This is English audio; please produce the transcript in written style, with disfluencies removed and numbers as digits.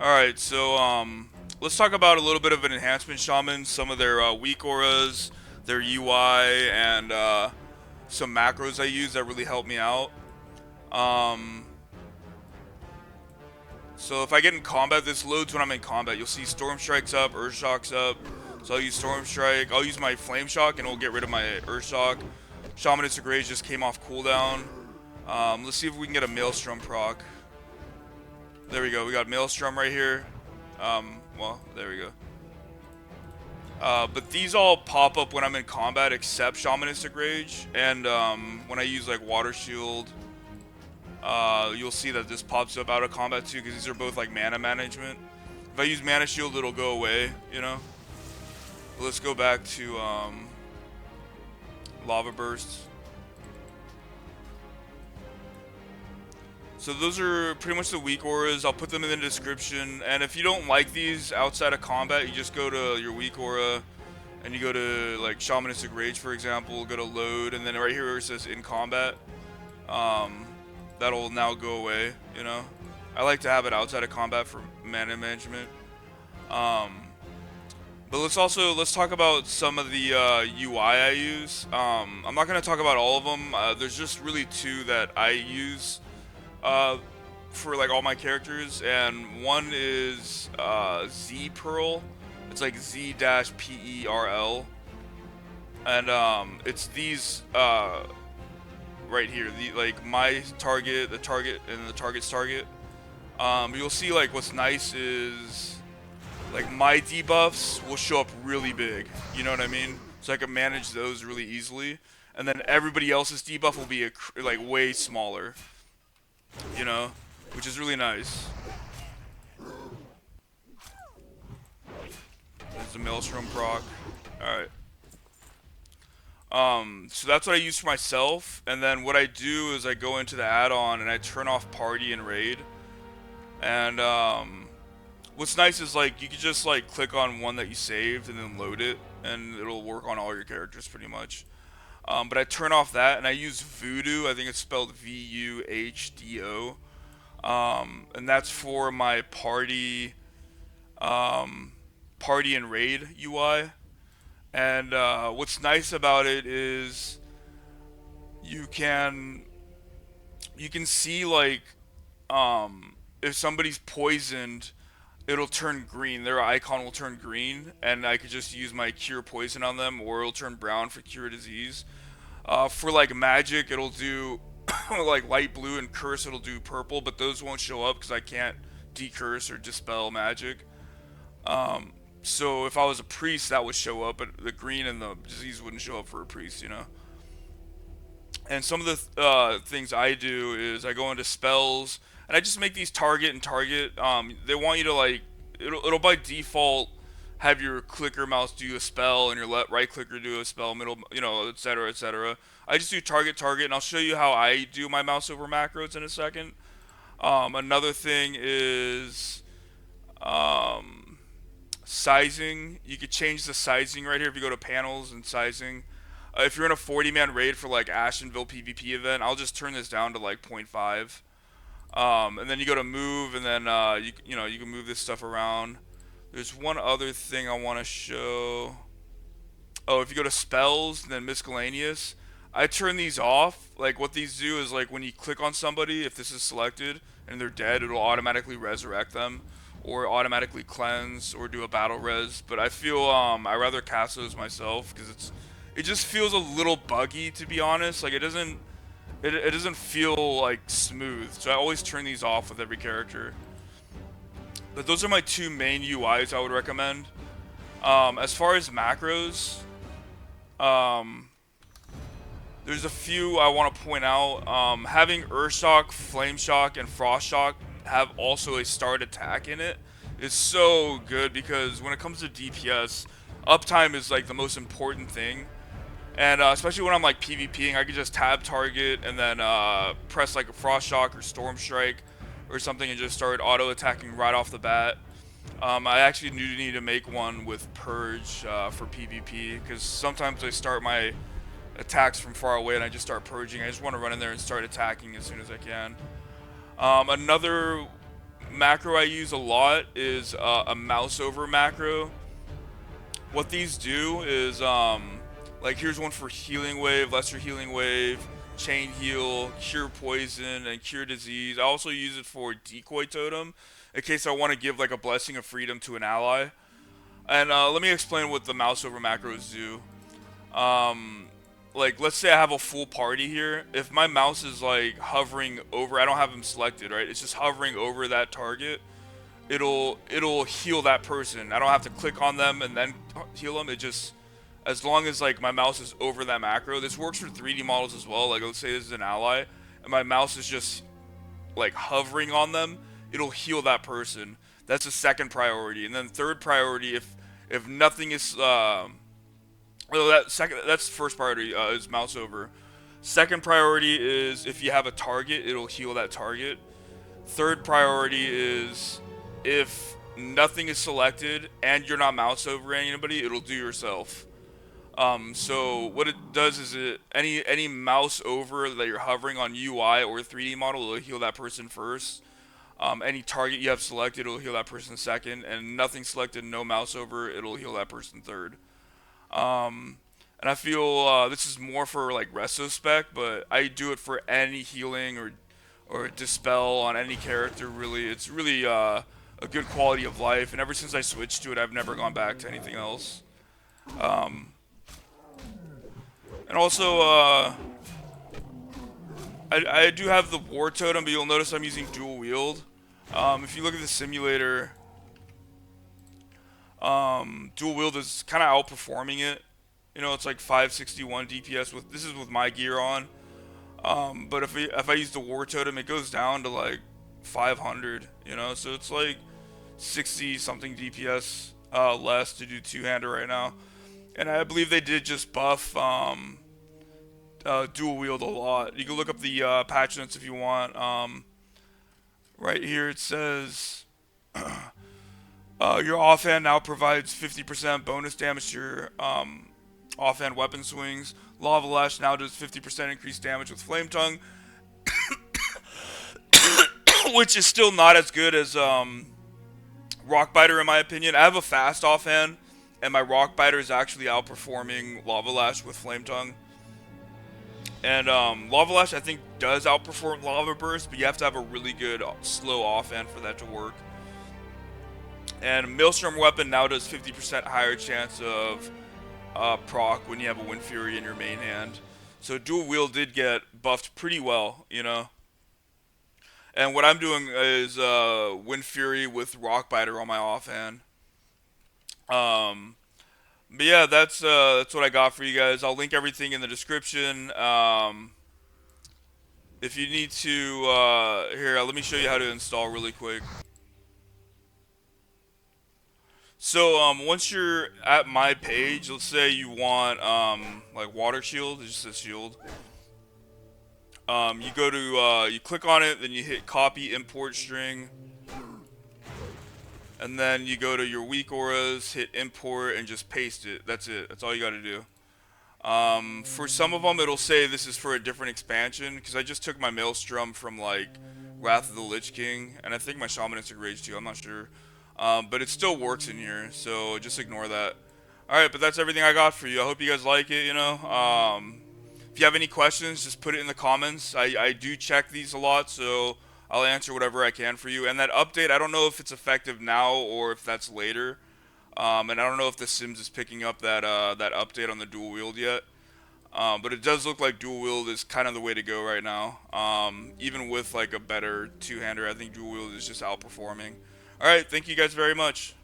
Alright, so let's talk about a little bit of an enhancement shaman, some of their weak auras, their UI, and some macros I use that really help me out. Um, so if I get in combat, this loads when I'm in combat. You'll see Stormstrike's up, Earthshock's up. So I'll use Stormstrike. I'll use my Flame Shock and it'll get rid of my Earthshock. Shamanistic Rage just came off cooldown. Let's see if we can get a Maelstrom proc. There we go. We got Maelstrom right here. Well, there we go. But these all pop up when I'm in combat except Shamanistic Rage. And when I use like Water Shield, you'll see that this pops up out of combat too, because these are both like mana management. If I use Mana Shield, it'll go away, you know? But let's go back to Lava Bursts. So those are pretty much the weak auras. I'll put them in the description. And if you don't like these outside of combat, you just go to your weak aura and you go to like Shamanistic Rage, for example, go to load, and then right here where it says in combat, that'll now go away, you know. I like to have it outside of combat for mana management. But let's talk about some of the UI I use. I'm not gonna talk about all of them. There's just really two that I use for like all my characters, and one is Z-Perl. It's like Z-Perl, and it's these right here. The like my target, the target, and the target's target. You'll see like what's nice is like my debuffs will show up really big. You know what I mean? So I can manage those really easily, and then everybody else's debuff will be like way smaller. You know, which is really nice. There's the Maelstrom proc. Alright. So that's what I use for myself, and then what I do is I go into the add-on and I turn off party and raid. And what's nice is like you can just like click on one that you saved and then load it, and it'll work on all your characters pretty much. But I turn off that and I use VuhDo. I think it's spelled VuhDo. And that's for my party and raid UI. And what's nice about it is you can see like if somebody's poisoned, it'll turn green. Their icon will turn green, and I could just use my cure poison on them, or it'll turn brown for cure disease. For like magic, it'll do like light blue, and curse it'll do purple, but those won't show up because I can't decurse or dispel magic. So if I was a priest, that would show up, but the green and the disease wouldn't show up for a priest, you know. And some of the things I do is I go into spells, and I just make these target and target. They want you to like, it'll by default have your clicker mouse do a spell and your right clicker do a spell, middle, you know, etc., etc. I just do target, target, and I'll show you how I do my mouse over macros in a second. Another thing is sizing. You could change the sizing right here if you go to panels and sizing. If you're in a 40-man raid for like Ashenville PvP event, I'll just turn this down to like 0.5. And then you go to move, and then you know you can move this stuff around. There's one other thing I want to show. Oh, if you go to spells and then miscellaneous, I turn these off. Like what these do is like when you click on somebody, if this is selected and they're dead, it'll automatically resurrect them, or automatically cleanse, or do a battle res. But I feel I rather cast those myself because it just feels a little buggy, to be honest. Like it doesn't feel like smooth. So I always turn these off with every character. But those are my two main UIs I would recommend. As far as macros, there's a few I want to point out. Having Earthshock, Flame Shock, and Frost Shock have also a start attack in it is so good, because when it comes to DPS, uptime is like the most important thing. And especially when I'm like PvPing, I can just tab target and then press like a Frost Shock or Stormstrike or something and just start auto attacking right off the bat. I actually do need to make one with Purge for PvP, because sometimes I start my attacks from far away and I just start purging. I just want to run in there and start attacking as soon as I can. Another macro I use a lot is a mouse over macro. What these do is like here's one for healing wave, lesser healing wave, chain heal, cure poison, and cure disease. I also use it for Decoy Totem in case I want to give like a blessing of freedom to an ally. And let me explain what the mouse over macros do. Like let's say I have a full party here. If my mouse is like hovering over, I don't have them selected, right? It's just hovering over that target. It'll heal that person. I don't have to click on them and then heal them. It just, as long as like my mouse is over that macro. This works for 3D models as well. Like let's say this is an ally and my mouse is just like hovering on them, it'll heal that person. That's the second priority. And then third priority, if nothing is well, that's first priority is mouse over. Second priority is if you have a target, it'll heal that target. Third priority is if nothing is selected and you're not mouse over anybody, it'll do yourself. So what it does is any mouse over that you're hovering on UI or 3D model, it'll heal that person first. Any target you have selected, it'll heal that person second, and nothing selected, no mouse over, it'll heal that person third. And I feel this is more for like resto spec, but I do it for any healing or dispel on any character. Really, it's really a good quality of life. And ever since I switched to it, I've never gone back to anything else. And also, I do have the war totem, but you'll notice I'm using dual wield. If you look at the simulator, dual wield is kind of outperforming it. You know, it's like 561 DPS with this is with my gear on. But if I use the war totem, it goes down to like 500. You know, so it's like 60 something DPS less to do two-hander right now. And I believe they did just buff dual wield a lot. You can look up the patch notes if you want. Right here it says your offhand now provides 50% bonus damage to your offhand weapon swings. Lava Lash now does 50% increased damage with Flame Tongue, which is still not as good as Rock Biter in my opinion. I have a fast offhand, and my Rock Biter is actually outperforming Lava Lash with Flame Tongue. And Lava Lash I think does outperform Lava Burst, but you have to have a really good slow offhand for that to work. And Maelstrom Weapon now does 50% higher chance of proc when you have a Wind Fury in your main hand. So dual wield did get buffed pretty well, you know. And what I'm doing is Wind Fury with Rock Biter on my offhand. But yeah, that's what I got for you guys. I'll link everything in the description. If you need to, here, let me show you how to install really quick. So once you're at my page, let's say you want like water shield, it just says shield. You go to you click on it, then you hit copy import string, and then you go to your WeakAuras, hit import, and just paste it. That's it. That's all you got to do. For some of them, it'll say this is for a different expansion, because I just took my Maelstrom from like Wrath of the Lich King, and I think my Shamanistic Rage too. I'm not sure. But it still works in here, so just ignore that. Alright, but that's everything I got for you. I hope you guys like it, you know. If you have any questions, just put it in the comments. I do check these a lot, so I'll answer whatever I can for you. And that update, I don't know if it's effective now or if that's later. And I don't know if the Sims is picking up that that update on the dual wield yet. But it does look like dual wield is kind of the way to go right now. Even with like a better two-hander, I think dual wield is just outperforming. Alright, thank you guys very much.